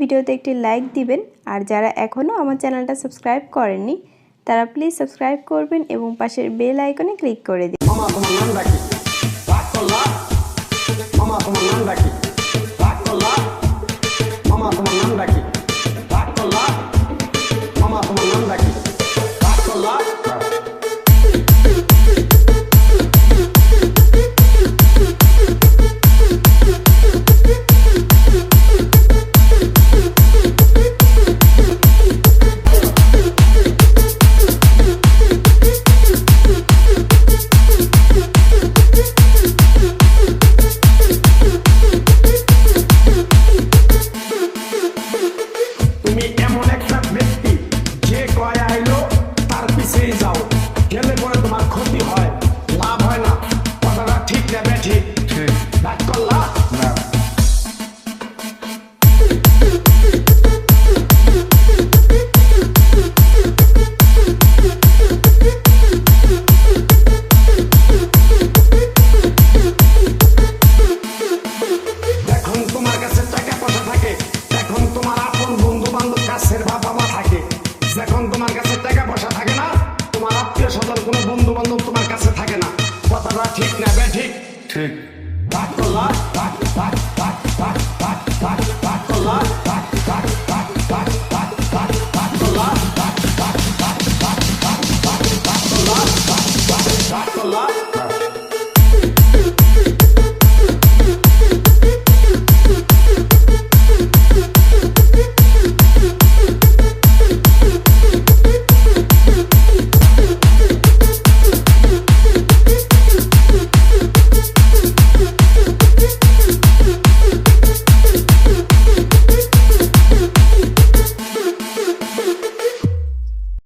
ভিডিওতে একটি লাইক দিবেন আর যারা এখনও আমার চ্যানেলটা সাবস্ক্রাইব করেননি তারা প্লিজ সাবস্ক্রাইব করবেন এবং পাশের বেল আইকনে ক্লিক করে দিন। মামা তোমার নামটা কি? রাগ করলা? মামা তোমার নামটা কি? রাগ করলা? মামা তোমার নামটা কি?